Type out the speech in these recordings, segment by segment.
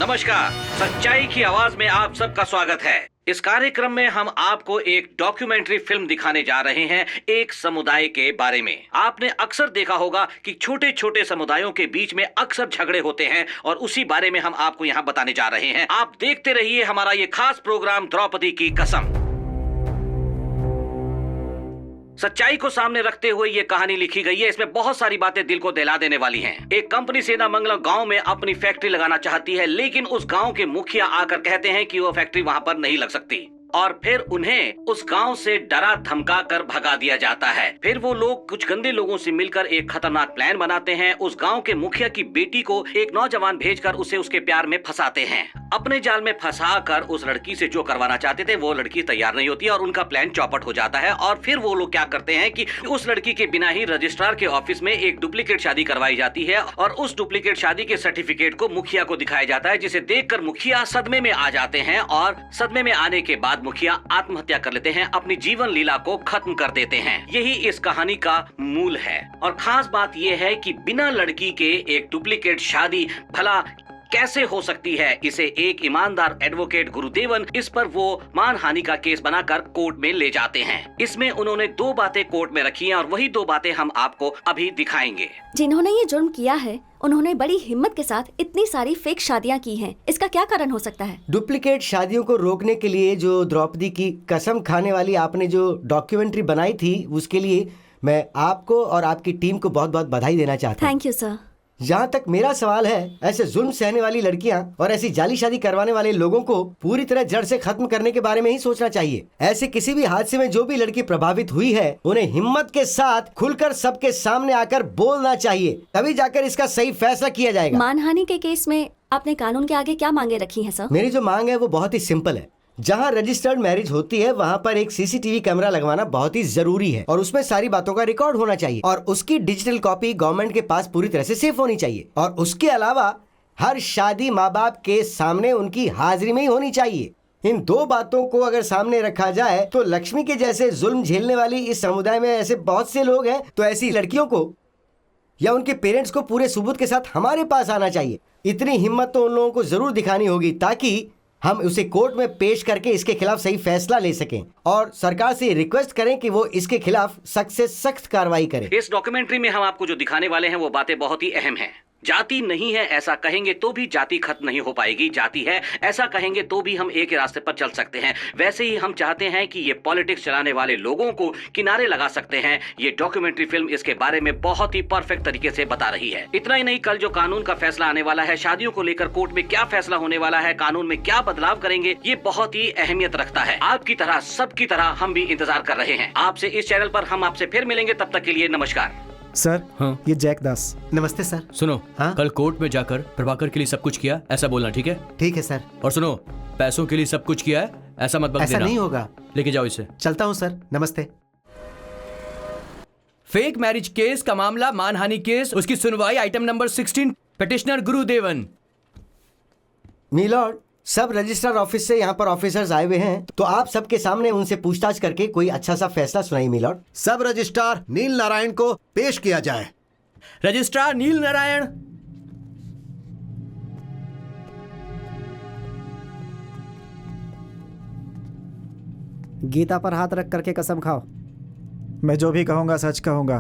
नमस्कार, सच्चाई की आवाज में आप सबका स्वागत है। इस कार्यक्रम में हम आपको एक डॉक्यूमेंट्री फिल्म दिखाने जा रहे हैं एक समुदाय के बारे में। आपने अक्सर देखा होगा कि छोटे छोटे समुदायों के बीच में अक्सर झगड़े होते हैं और उसी बारे में हम आपको यहाँ बताने जा रहे हैं। आप देखते रहिए हमारा ये खास प्रोग्राम द्रौपदी की कसम। सच्चाई को सामने रखते हुए ये कहानी लिखी गई है। इसमें बहुत सारी बातें दिल को दहला देने वाली हैं। एक कंपनी सेनामंगलम गांव में अपनी फैक्ट्री लगाना चाहती है, लेकिन उस गांव के मुखिया आकर कहते हैं कि वो फैक्ट्री वहां पर नहीं लग सकती और फिर उन्हें उस गांव से डरा धमका कर भगा दिया जाता है। फिर वो लोग कुछ गंदे लोगों से मिलकर एक खतरनाक प्लान बनाते हैं। उस गांव के मुखिया की बेटी को एक नौजवान भेजकर उसे उसके प्यार में फंसाते हैं। अपने जाल में फंसाकर उस लड़की से जो करवाना चाहते थे वो लड़की तैयार नहीं होती और उनका प्लान चौपट हो जाता है। और फिर वो लोग क्या करते हैं कि उस लड़की के बिना ही रजिस्ट्रार के ऑफिस में एक डुप्लीकेट शादी करवाई जाती है और उस डुप्लीकेट शादी के सर्टिफिकेट को मुखिया को दिखाया जाता है, जिसे देखकर मुखिया सदमे में आ जाते हैं और सदमे में आने के बाद मुखिया आत्महत्या कर लेते हैं, अपनी जीवन लीला को खत्म कर देते हैं। यही इस कहानी का मूल है। और खास बात यह है कि बिना लड़की के एक डुप्लीकेट शादी भला कैसे हो सकती है, इसे एक ईमानदार एडवोकेट गुरुदेवन इस पर वो मानहानि का केस बनाकर कोर्ट में ले जाते हैं। इसमें उन्होंने 2 बातें कोर्ट में रखी हैं और वही 2 बातें हम आपको अभी दिखाएंगे। जिन्होंने ये जुर्म किया है उन्होंने बड़ी हिम्मत के साथ इतनी सारी फेक शादियां की हैं। इसका क्या कारण हो सकता है? डुप्लीकेट शादियों को रोकने के लिए जो द्रौपदी की कसम खाने वाली आपने जो डॉक्यूमेंट्री बनाई थी, उसके लिए मैं आपको और आपकी टीम को बहुत बहुत बधाई देना चाहता हूँ। Thank you sir. जहाँ तक मेरा सवाल है, ऐसे जुल्म सहने वाली लड़कियाँ और ऐसी जाली शादी करवाने वाले लोगों को पूरी तरह जड़ से खत्म करने के बारे में ही सोचना चाहिए। ऐसे किसी भी हादसे में जो भी लड़की प्रभावित हुई है, उन्हें हिम्मत के साथ खुलकर सबके सामने आकर बोलना चाहिए, तभी जाकर इसका सही फैसला किया जाएगा। मानहानि के केस में आपने कानून के आगे क्या मांगे रखी हैं सर? मेरी जो मांग है वो बहुत ही सिंपल है। जहाँ रजिस्टर्ड मैरिज होती है वहाँ पर एक सीसीटीवी कैमरा लगवाना बहुत ही जरूरी है और उसमें सारी बातों का रिकॉर्ड होना चाहिए और उसकी डिजिटल कॉपी गवर्नमेंट के पास पूरी तरह से सेफ होनी चाहिए। और उसके अलावा हर शादी माँ बाप के सामने उनकी हाजिरी में ही होनी चाहिए। इन 2 बातों को अगर सामने रखा जाए तो लक्ष्मी के जैसे जुल्म झेलने वाली इस समुदाय में ऐसे बहुत से लोग हैं, तो ऐसी लड़कियों को या उनके पेरेंट्स को पूरे सबूत के साथ हमारे पास आना चाहिए। इतनी हिम्मत तो उन लोगों को जरूर दिखानी होगी ताकि हम उसे कोर्ट में पेश करके इसके खिलाफ सही फैसला ले सकें और सरकार से रिक्वेस्ट करें कि वो इसके खिलाफ सख्त से सख्त कार्रवाई करे। इस डॉक्यूमेंट्री में हम आपको जो दिखाने वाले हैं वो बातें बहुत ही अहम हैं। जाति नहीं है ऐसा कहेंगे तो भी जाति खत्म नहीं हो पाएगी, जाति है ऐसा कहेंगे तो भी हम एक ही रास्ते पर चल सकते हैं। वैसे ही हम चाहते हैं कि ये पॉलिटिक्स चलाने वाले लोगों को किनारे लगा सकते हैं। ये डॉक्यूमेंट्री फिल्म इसके बारे में बहुत ही परफेक्ट तरीके से बता रही है। इतना ही नहीं, कल जो कानून का फैसला आने वाला है, शादियों को लेकर कोर्ट में क्या फैसला होने वाला है, कानून में क्या बदलाव करेंगे, ये बहुत ही अहमियत रखता है। आपकी तरह सबकी तरह हम भी इंतजार कर रहे हैं आपसे इस चैनल पर। हम आपसे फिर मिलेंगे, तब तक के लिए नमस्कार। सर हाँ, ये जैक दास। नमस्ते सर। सुनो हाँ? कल कोर्ट में जाकर प्रभाकर के लिए सब कुछ किया ऐसा बोलना, ठीक है? ठीक है सर। और सुनो, पैसों के लिए सब कुछ किया है ऐसा मत बक ऐसा देना। नहीं होगा। लेके जाओ इसे। चलता हूँ सर, नमस्ते। फेक मैरिज केस का मामला, मानहानि केस, उसकी सुनवाई आइटम नंबर 16, पिटिशनर गुरुदेवन। मिलॉर्ड, सब रजिस्ट्रार ऑफिस से यहाँ पर ऑफिसर्स आए हुए हैं, तो आप सबके सामने उनसे पूछताछ करके कोई अच्छा सा फैसला सुनाइए मिलॉर्ड। सब रजिस्ट्रार नील नारायण को पेश किया जाए। रजिस्ट्रार नील नारायण। गीता पर हाथ रख करके कसम खाओ। मैं जो भी कहूंगा सच कहूंगा।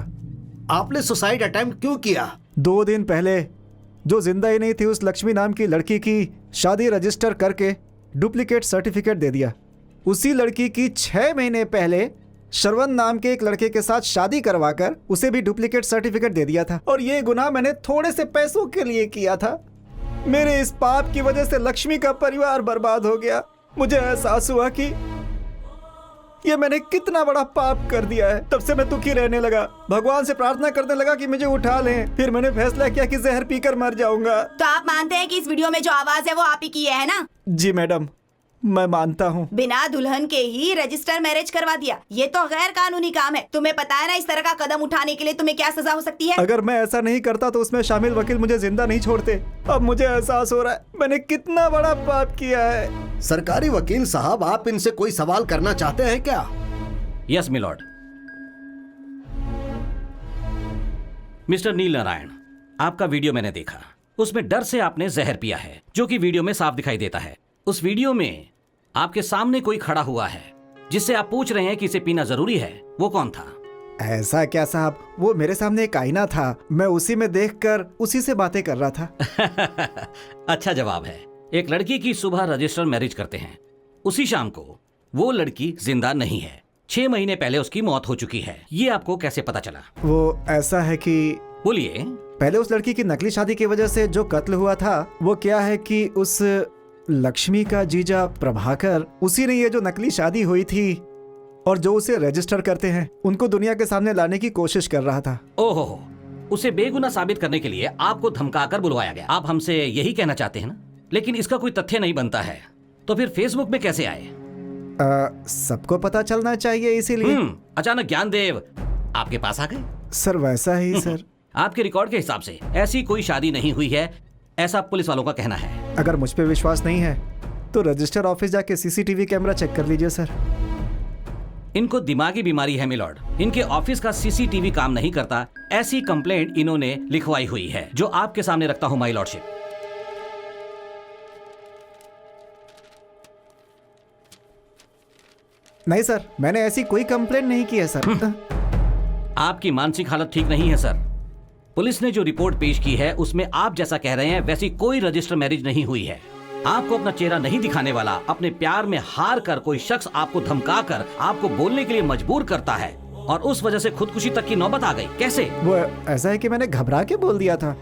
आपने सुसाइड अटेम्प्ट क्यों किया? 2 दिन पहले जो जिंदा ही नहीं थी उस लक्ष्मी नाम की लड़की की शादी रजिस्टर करके डुप्लीकेट सर्टिफिकेट दे दिया। उसी लड़की की 6 महीने पहले श्रवण नाम के एक लड़के के साथ शादी करवाकर उसे भी डुप्लीकेट सर्टिफिकेट दे दिया था। और ये गुनाह मैंने थोड़े से पैसों के लिए किया था। मेरे इस पाप की वजह से लक्ष्मी का परिवार बर्बाद हो गया। मुझे एहसास हुआ कि ये मैंने कितना बड़ा पाप कर दिया है। तब से मैं दुखी रहने लगा, भगवान से प्रार्थना करने लगा कि मुझे उठा लें। फिर मैंने फैसला किया कि जहर पीकर मर जाऊंगा। तो आप मानते हैं कि इस वीडियो में जो आवाज है वो आप ही की है ना? जी मैडम, मैं मानता हूँ। बिना दुल्हन के ही रजिस्टर मैरिज करवा दिया, ये तो गैर कानूनी काम है। तुम्हें पता है ना इस तरह का कदम उठाने के लिए तुम्हें क्या सजा हो सकती है? अगर मैं ऐसा नहीं करता तो उसमें शामिल वकील मुझे जिंदा नहीं छोड़ते। अब मुझे एहसास हो रहा है मैंने कितना बड़ा पाप किया है। सरकारी वकील साहब, आप इनसे कोई सवाल करना चाहते हैं क्या? Yes milord. Mister Neel Narayan, आपका वीडियो मैंने देखा। उसमें डर से आपने जहर पिया है, जो कि वीडियो में साफ दिखाई देता है। उस वीडियो में आपके सामने कोई खड़ा हुआ है जिससे आप पूछ रहे हैं कि इसे पीना जरूरी है। वो कौन था? ऐसा क्या साहब, वो मेरे सामने एक आईना था, मैं उसी में देखकर उसी से बातें कर रहा था। अच्छा जवाब है। एक लड़की की सुबह रजिस्टर मैरिज करते हैं, उसी शाम को वो लड़की जिंदा नहीं है। 6 महीने पहले उसकी मौत हो चुकी है। ये आपको कैसे पता चला? वो ऐसा है कि बोलिए। पहले उस लड़की की नकली शादी की वजह से जो कत्ल हुआ था, वो क्या है कि उस लक्ष्मी का जीजा प्रभाकर, उसी ने ये जो नकली शादी हुई थी और जो उसे रजिस्टर करते हैं, उनको दुनिया के सामने लाने की कोशिश कर रहा था। ओहो, उसे बेगुनाह साबित करने के लिए आपको धमकाकर बुलवाया गया। आप हमसे यही कहना चाहते हैं ना? लेकिन इसका कोई तथ्य नहीं बनता है, तो फिर फेसबुक में कैसे आए? सबको पता चलना चाहिए इसीलिए। अचानक ज्ञानदेव आपके पास आ गए? सर वैसा ही सर। आपके रिकॉर्ड के हिसाब से ऐसी कोई शादी नहीं हुई है, ऐसा पुलिस वालों का कहना है। अगर मुझ पे विश्वास नहीं है तो रजिस्टर ऑफिस जाके सीसीटीवी कैमरा चेक कर लीजिए सर। इनको दिमागी बीमारी है मिलॉर्ड। इनके ऑफिस का सीसीटीवी काम नहीं करता, ऐसी कंप्लेंट इन्होंने लिखवाई हुई है, जो आपके सामने रखता हूं माय लॉर्डशिप। नहीं सर, मैंने ऐसी कोई कंप्लेंट नहीं की है सर। आपकी मानसिक हालत ठीक नहीं है सर। पुलिस ने जो रिपोर्ट पेश की है उसमें आप जैसा कह रहे हैं वैसी कोई रजिस्टर मैरिज नहीं हुई है। आपको अपना चेहरा नहीं दिखाने वाला, अपने प्यार में हार कर कोई शख्स आपको धमकाकर आपको बोलने के लिए मजबूर करता है, और उस वजह से खुदकुशी तक की नौबत आ गई। कैसे? वो ऐसा है कि मैंने घबरा के बोल दिया था।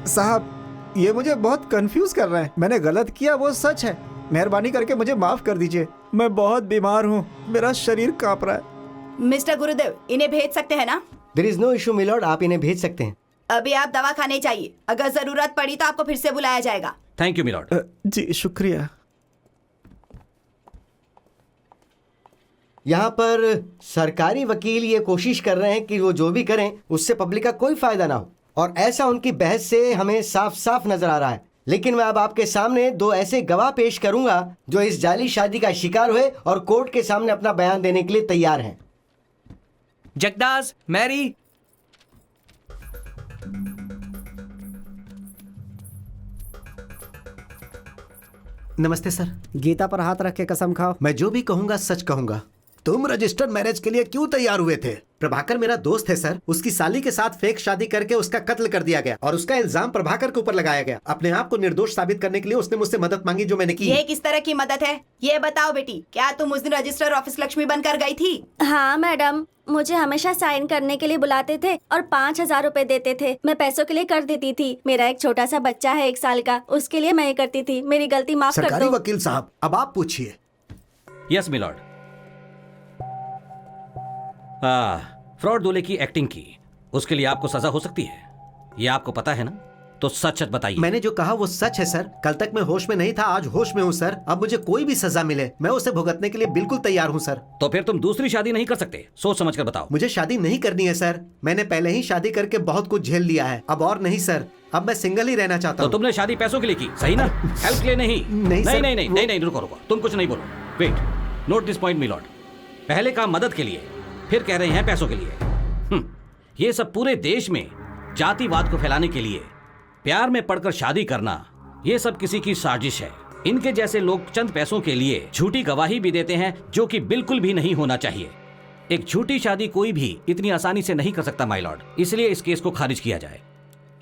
साहब ये मुझे बहुत कंफ्यूज कर रहे हैं। मैंने गलत किया, वो सच है। मेहरबानी करके मुझे माफ कर दीजिए। मैं बहुत बीमार हूँ, मेरा शरीर कांप रहा है। मिस्टर गुरुदेव, इन्हें भेज सकते हैं ना? There is no issue milord, आप इन्हें भेज सकते हैं। अभी आप दवा खाने चाहिए, अगर जरूरत पड़ी तो आपको फिर से बुलाया जाएगा। Thank you milord. जी शुक्रिया। यहाँ पर सरकारी वकील ये कोशिश कर रहे हैं कि वो जो भी करें उससे पब्लिक का कोई फायदा ना हो, और ऐसा उनकी बहस से हमें साफ साफ नजर आ रहा है। लेकिन मैं अब आपके सामने 2 ऐसे गवाह पेश करूंगा जो इस जाली शादी का शिकार हुए और कोर्ट के सामने अपना बयान देने के लिए तैयार हैं। जगदास, मैरी, नमस्ते सर। गीता पर हाथ रख के कसम खाओ। मैं जो भी कहूंगा सच कहूंगा। तुम रजिस्टर्ड मैरिज के लिए क्यों तैयार हुए थे? प्रभाकर मेरा दोस्त है सर। उसकी साली के साथ फेक शादी करके उसका कत्ल कर दिया गया और उसका इल्जाम प्रभाकर के ऊपर लगाया गया। अपने आप को निर्दोष साबित करने के लिए उसने मुझसे मदद मांगी, जो मैंने की। ये किस तरह की मदद है? ये बताओ बेटी, क्या तुम उस दिन रजिस्टर ऑफिस लक्ष्मी बनकर गई थी? हाँ मैडम, मुझे हमेशा साइन करने के लिए बुलाते थे और 5,000 रुपए देते थे। मैं पैसों के लिए कर देती थी। मेरा एक छोटा सा बच्चा है 1 साल का, उसके लिए मैं ये करती थी। मेरी गलती माफ कर सरकारी दो। वकील साहब, अब आप पूछिए। Yes milord. फ्रॉड दूल्हे की एक्टिंग की, उसके लिए आपको सजा हो सकती है, ये आपको पता है ना? तो सच सच बताइए। मैंने जो कहा वो सच है सर। कल तक मैं होश में नहीं था, आज होश में हूँ सर। अब मुझे कोई भी सजा मिले मैं उसे भुगतने के लिए बिल्कुल तैयार हूँ सर। तो फिर तुम दूसरी शादी नहीं कर सकते? सोच समझ कर बताओ। मुझे शादी नहीं करनी है सर। मैंने पहले ही शादी करके बहुत कुछ झेल लिया है, अब और नहीं सर। अब मैं सिंगल ही रहना चाहता तो हूँ। तुमने शादी पैसों के लिए की, सही ना? हेल्प के लिए नहीं। नहीं सर, नहीं नहीं नहीं नहीं, रुको रुको, तुम कुछ नहीं बोलो। Wait, note this point milord. पहले काम मदद के लिए, फिर कह रहे हैं पैसों के लिए। ये सब पूरे देश में जातिवाद को फैलाने के लिए, प्यार में पड़कर शादी करना, ये सब किसी की साजिश है। इनके जैसे लोग चंद पैसों के लिए झूठी गवाही भी देते हैं, जो कि बिल्कुल भी नहीं होना चाहिए। एक झूठी शादी कोई भी इतनी आसानी से नहीं कर सकता माय लॉर्ड, इसलिए इस केस को खारिज किया जाए।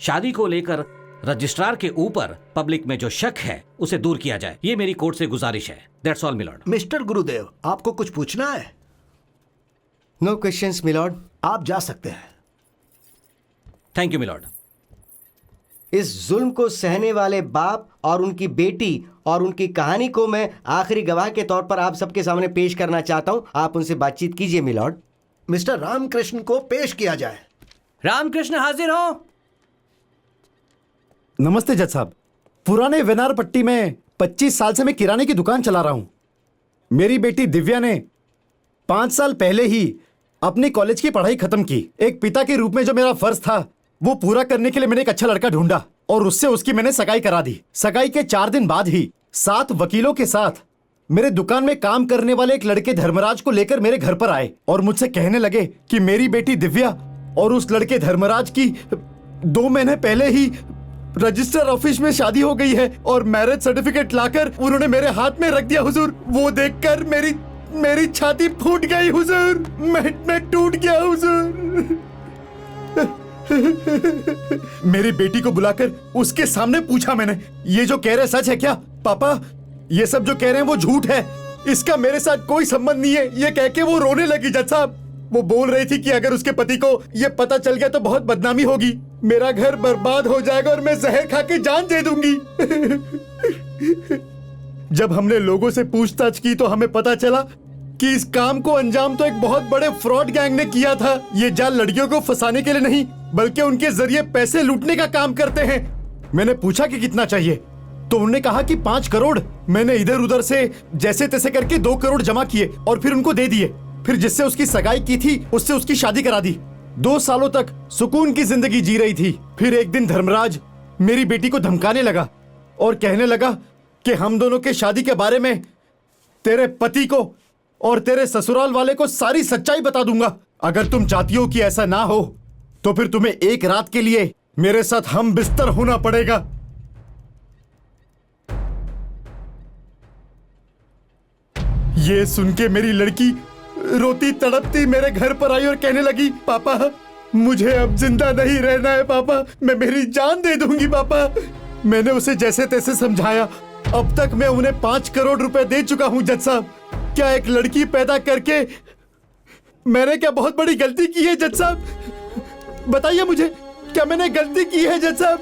शादी को लेकर रजिस्ट्रार के ऊपर पब्लिक में जो शक है उसे दूर किया जाए, ये मेरी कोर्ट से गुजारिश है। That's all milord. मिस्टर गुरुदेव, आपको कुछ पूछना है? नो क्वेश्चंस मिलॉर्ड, आप जा सकते हैं। Thank you milord. इस जुल्म को सहने वाले बाप और उनकी बेटी और उनकी कहानी को मैं आखिरी गवाह के तौर पर आप सबके सामने पेश करना चाहता हूं। आप उनसे बातचीत कीजिए मिलॉर्ड। मिस्टर रामकृष्ण को पेश किया जाए। रामकृष्ण हाजिर हो। नमस्ते जज साहब। पुराने वेनार पट्टी में 25 साल से मैं किराने की दुकान चला रहा हूं। मेरी बेटी दिव्या ने 5 साल पहले ही अपनी कॉलेज की पढ़ाई खत्म की। एक पिता के रूप में जो मेरा फर्ज था वो पूरा करने के लिए मैंने एक अच्छा लड़का ढूंढा और उससे उसकी मैंने सगाई करा दी। सगाई के 4 दिन बाद ही 7 वकीलों के साथ मेरे दुकान में काम करने वाले एक लड़के धर्मराज को लेकर मेरे घर पर आए और मुझसे कहने लगे कि मेरी बेटी दिव्या और उस लड़के धर्मराज की 2 महीने पहले ही रजिस्टर ऑफिस में शादी हो गई है और मैरिज सर्टिफिकेट लाकर उन्होंने मेरे हाथ में रख दिया हुजूर। वो देखकर मेरी छाती फूट गई हुजूर। मैं टूट गया हुजूर। मेरी बेटी को बुलाकर उसके सामने पूछा मैंने, ये जो कह रहे सच है क्या? पापा, ये सब जो कह रहे हैं वो झूठ है, इसका मेरे साथ कोई संबंध नहीं है। ये कह के वो रोने लगी जज साहब। वो बोल रही थी कि अगर उसके पति को ये पता चल गया तो बहुत बदनामी होगी, मेरा घर बर्बाद हो जाएगा और मैं जहर खा के जान दे दूंगी। जब हमने लोगों से पूछताछ की तो हमें पता चला कि इस काम को अंजाम तो एक बहुत बड़े फ्रॉड गैंग ने किया था। ये जाल लड़कियों को फंसाने के लिए नहीं बल्कि उनके जरिए पैसे लूटने का काम करते हैं। मैंने पूछा कि कितना चाहिए तो उन्होंने कहा कि 5 करोड़। मैंने इधर उधर से जैसे तैसे करके 2 करोड़ जमा किए और फिर उनको दे दिए। फिर जिससे उसकी सगाई की थी उससे उसकी शादी करा दी। 2 सालों तक सुकून की जिंदगी जी रही थी। फिर एक दिन धर्मराज मेरी बेटी को धमकाने लगा और कहने लगा कि हम दोनों के शादी के बारे में तेरे पति को और तेरे ससुराल वाले को सारी सच्चाई बता दूंगा। अगर तुम चाहती हो कि ऐसा ना हो तो फिर तुम्हें एक रात के लिए मेरे साथ हम बिस्तर होना पड़ेगा। ये सुन के मेरी लड़की रोती तड़पती मेरे घर पर आई और कहने लगी, पापा मुझे अब जिंदा नहीं रहना है पापा, मैं मेरी जान दे दूंगी पापा। मैंने उसे जैसे तैसे समझाया। अब तक मैं उन्हें 5 करोड़ रुपए दे चुका हूं जज साहब। क्या एक लड़की पैदा करके मैंने क्या बहुत बड़ी गलती की है जज साहब? बताइए मुझे, क्या मैंने गलती की है जज साहब?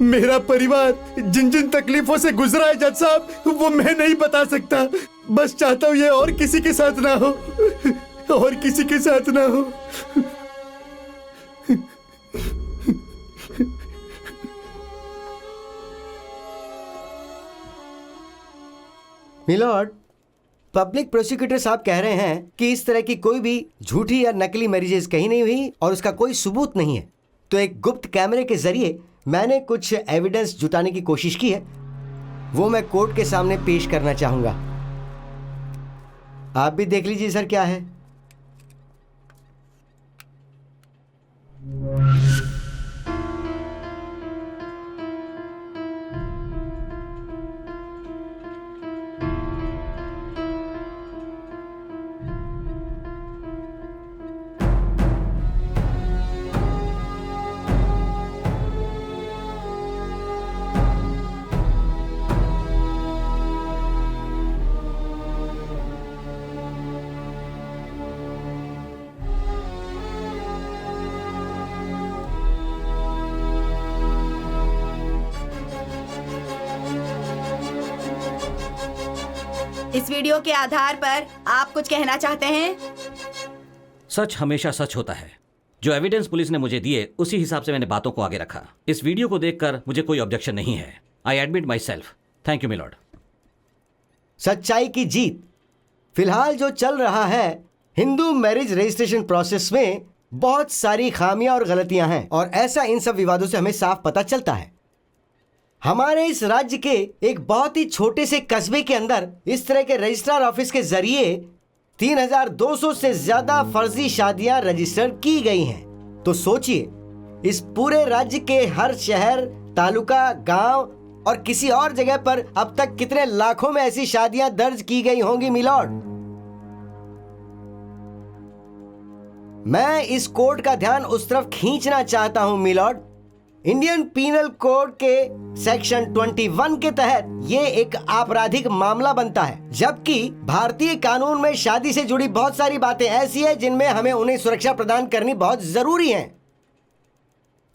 मेरा परिवार जिन जिन तकलीफों से गुजरा है जज साहब वो मैं नहीं बता सकता। बस चाहता हूं ये और किसी के साथ ना हो, और किसी के साथ ना हो। मिलॉर्ड, पब्लिक प्रोसिक्यूटर साहब कह रहे हैं कि इस तरह की कोई भी झूठी या नकली मैरिजेस कहीं नहीं हुई और उसका कोई सबूत नहीं है। तो एक गुप्त कैमरे के जरिए मैंने कुछ एविडेंस जुटाने की कोशिश की है, वो मैं कोर्ट के सामने पेश करना चाहूंगा। आप भी देख लीजिए सर क्या है। इस वीडियो के आधार पर आप कुछ कहना चाहते हैं? सच हमेशा सच होता है। जो एविडेंस पुलिस ने मुझे दिए उसी हिसाब से मैंने बातों को आगे रखा। इस वीडियो को देखकर मुझे कोई ऑब्जेक्शन नहीं है। I admit myself. Thank you milord. सच्चाई की जीत। फिलहाल जो चल रहा है हिंदू मैरिज रजिस्ट्रेशन प्रोसेस में बहुत सारी खामियां और गलतियां हैं और ऐसा इन सब विवादों से हमें साफ पता चलता है। हमारे इस राज्य के एक बहुत ही छोटे से कस्बे के अंदर इस तरह के रजिस्ट्रार ऑफिस के जरिए 3200 से ज्यादा फर्जी शादियां रजिस्टर की गई हैं। तो सोचिए, इस पूरे राज्य के हर शहर, तालुका, गांव और किसी और जगह पर अब तक कितने लाखों में ऐसी शादियां दर्ज की गई होंगी मिलॉर्ड। मैं इस कोर्ट का ध्यान उस तरफ खींचना चाहता हूं मिलॉर्ड। इंडियन पीनल कोड के सेक्शन 21 के तहत ये एक आपराधिक मामला बनता है, जबकि भारतीय कानून में शादी से जुड़ी बहुत सारी बातें ऐसी हैं जिनमें हमें उन्हें सुरक्षा प्रदान करनी बहुत जरूरी है।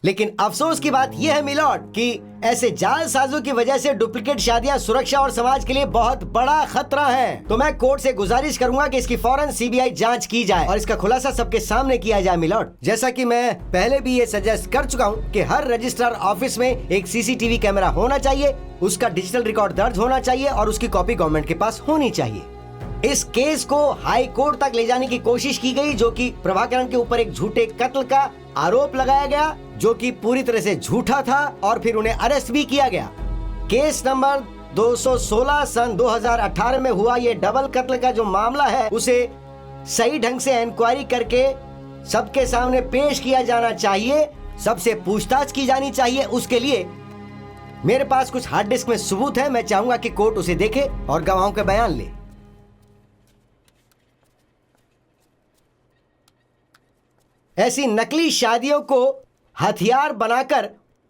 लेकिन अफसोस की बात यह है मिलॉर्ड कि ऐसे जालसाजों की वजह से डुप्लीकेट शादियां सुरक्षा और समाज के लिए बहुत बड़ा खतरा हैं। तो मैं कोर्ट से गुजारिश करूंगा कि इसकी फौरन सीबीआई जांच की जाए और इसका खुलासा सबके सामने किया जाए मिलॉर्ड। जैसा कि मैं पहले भी ये सजेस्ट कर चुका हूं कि हर रजिस्ट्रार ऑफिस में एक सीसीटीवी कैमरा होना चाहिए, उसका डिजिटल रिकॉर्ड दर्ज होना चाहिए और उसकी कॉपी गवर्नमेंट के पास होनी चाहिए। इस केस को हाई कोर्ट तक ले जाने की कोशिश की गई, जो कि प्रभाकरण के ऊपर एक झूठे कत्ल का आरोप लगाया गया, जो कि पूरी तरह से झूठा था, और फिर उन्हें अरेस्ट भी किया गया। केस नंबर 216 सन 2018 में हुआ ये डबल कत्ल का जो मामला है, उसे सही ढंग से इंक्वायरी करके सबके सामने पेश किया जाना चाहिए, सबसे पूछताछ की जानी चाहिए। उसके लिए मेरे पास कुछ हार्ड डिस्क में सबूत है। मैं चाहूंगा कि कोर्ट उसे देखे और गवाहों के बयान ले। ऐसी नकली शादियों को हथियार बनाकर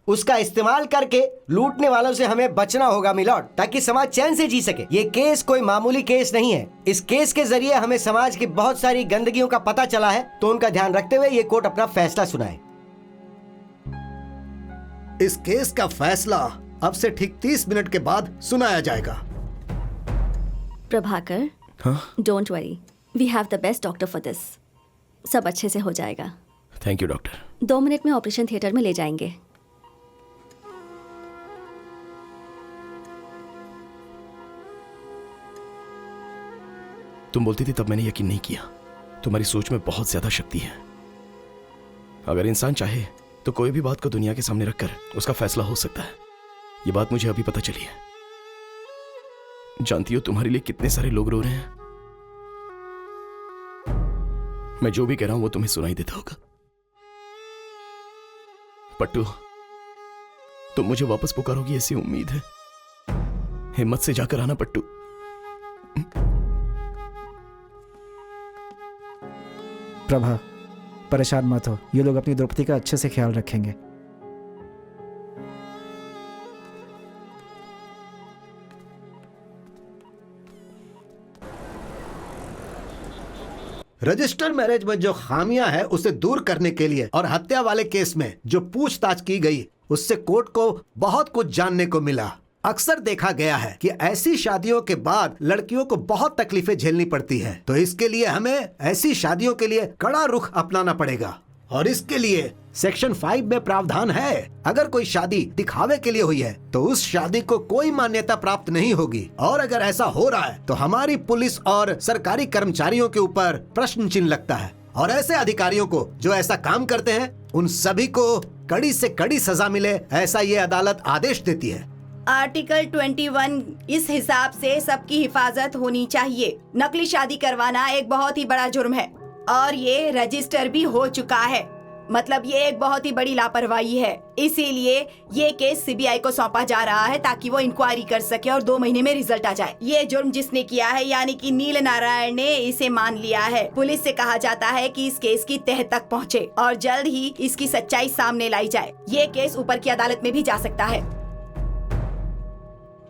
उसका इस्तेमाल करके लूटने वालों से हमें बचना होगा मिलॉर्ड, ताकि समाज चैन से जी सके। ये केस कोई मामूली केस नहीं है। इस केस के जरिए हमें समाज की बहुत सारी गंदगियों का पता चला है, तो उनका ध्यान रखते हुए ये कोर्ट अपना फैसला सुनाए। इस केस का फैसला अब से ठीक 30 मिनट के बाद सुनाया जाएगा। Prabhakar, don't worry, we have the best doctor for this. सब अच्छे से हो जाएगा। Thank you doctor. 2 मिनट में ऑपरेशन थिएटर में ले जाएंगे। तुम बोलती थी तब मैंने यकीन नहीं किया। तुम्हारी सोच में बहुत ज्यादा शक्ति है। अगर इंसान चाहे तो कोई भी बात को दुनिया के सामने रखकर उसका फैसला हो सकता है। ये बात मुझे अभी पता चली है। जानती हो तुम्हारे लिए कितने सारे लोग रो रहे हैं। मैं जो भी कह रहा हूं वो तुम्हें सुनाई देता होगा। पट्टू, तुम मुझे वापस पुकारोगी ऐसी उम्मीद है। हिम्मत से जाकर आना पट्टू। प्रभा, परेशान मत हो। ये लोग अपनी द्रौपदी का अच्छे से ख्याल रखेंगे। रजिस्टर मैरिज में जो खामियां है उसे दूर करने के लिए और हत्या वाले केस में जो पूछताछ की गई उससे कोर्ट को बहुत कुछ जानने को मिला। अक्सर देखा गया है कि ऐसी शादियों के बाद लड़कियों को बहुत तकलीफें झेलनी पड़ती है, तो इसके लिए हमें ऐसी शादियों के लिए कड़ा रुख अपनाना पड़ेगा। और इसके लिए सेक्शन 5 में प्रावधान है, अगर कोई शादी दिखावे के लिए हुई है तो उस शादी को कोई मान्यता प्राप्त नहीं होगी। और अगर ऐसा हो रहा है तो हमारी पुलिस और सरकारी कर्मचारियों के ऊपर प्रश्न चिन्ह लगता है। और ऐसे अधिकारियों को जो ऐसा काम करते हैं उन सभी को कड़ी से कड़ी सजा मिले, ऐसा ये अदालत आदेश देती है। आर्टिकल 21 इस हिसाब से सबकी हिफाजत होनी चाहिए। नकली शादी करवाना एक बहुत ही बड़ा जुर्म है और ये रजिस्टर भी हो चुका है। मतलब ये एक बहुत ही बड़ी लापरवाही है। इसीलिए ये केस सीबीआई को सौंपा जा रहा है ताकि वो इंक्वायरी कर सके और 2 महीने में रिजल्ट आ जाए। ये जुर्म जिसने किया है यानी कि नील नारायण ने इसे मान लिया है। पुलिस से कहा जाता है कि इस केस की तह तक पहुँचे और जल्द ही इसकी सच्चाई सामने लाई जाए। ये केस ऊपर की अदालत में भी जा सकता है।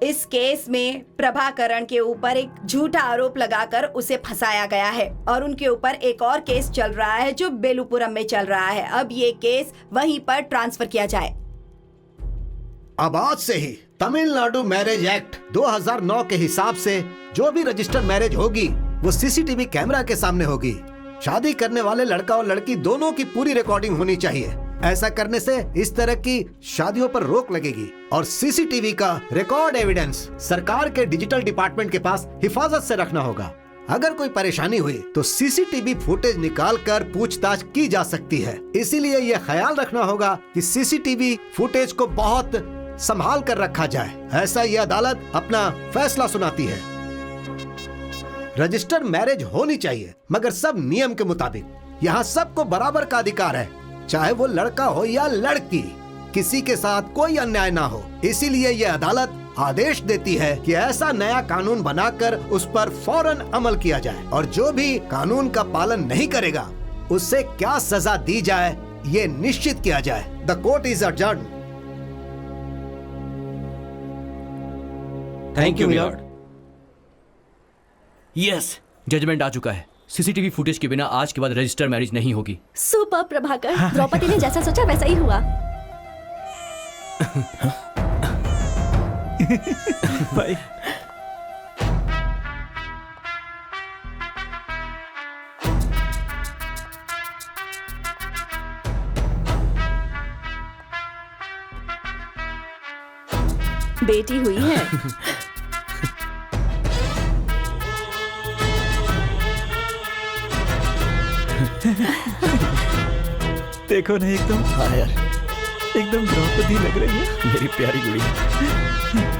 इस केस में प्रभाकरण के ऊपर एक झूठा आरोप लगाकर उसे फंसाया गया है और उनके ऊपर एक और केस चल रहा है जो बेलूपुरम में चल रहा है। अब ये केस वहीं पर ट्रांसफर किया जाए। अब आज से ही तमिलनाडु मैरिज एक्ट 2009 के हिसाब से जो भी रजिस्टर मैरिज होगी वो सीसीटीवी कैमरा के सामने होगी। शादी करने वाले लड़का और लड़की दोनों की पूरी रिकॉर्डिंग होनी चाहिए। ऐसा करने से इस तरह की शादियों पर रोक लगेगी और सीसीटीवी का रिकॉर्ड एविडेंस सरकार के डिजिटल डिपार्टमेंट के पास हिफाजत से रखना होगा। अगर कोई परेशानी हुई तो सीसीटीवी फुटेज निकालकर पूछताछ की जा सकती है। इसीलिए यह ख्याल रखना होगा कि सीसीटीवी फुटेज को बहुत संभाल कर रखा जाए। ऐसा यह अदालत अपना फैसला सुनाती है। रजिस्टर मैरिज होनी चाहिए मगर सब नियम के मुताबिक। यहाँ सबको बराबर का अधिकार है, चाहे वो लड़का हो या लड़की, किसी के साथ कोई अन्याय ना हो। इसीलिए यह अदालत आदेश देती है कि ऐसा नया कानून बनाकर उस पर फौरन अमल किया जाए और जो भी कानून का पालन नहीं करेगा उससे क्या सजा दी जाए ये निश्चित किया जाए। The court is adjourned. Thank you milord. Yes, judgement आ चुका है। सीसीटीवी फुटेज के बिना आज के बाद रजिस्टर मैरिज नहीं होगी। सुपर प्रभाकर, द्रौपदी ने जैसा सोचा वैसा ही हुआ। भाई बेटी हुई है। देखो ना, एकदम हाँ यार, एकदम द्रौपदी लग रही है। मेरी प्यारी गुड़िया।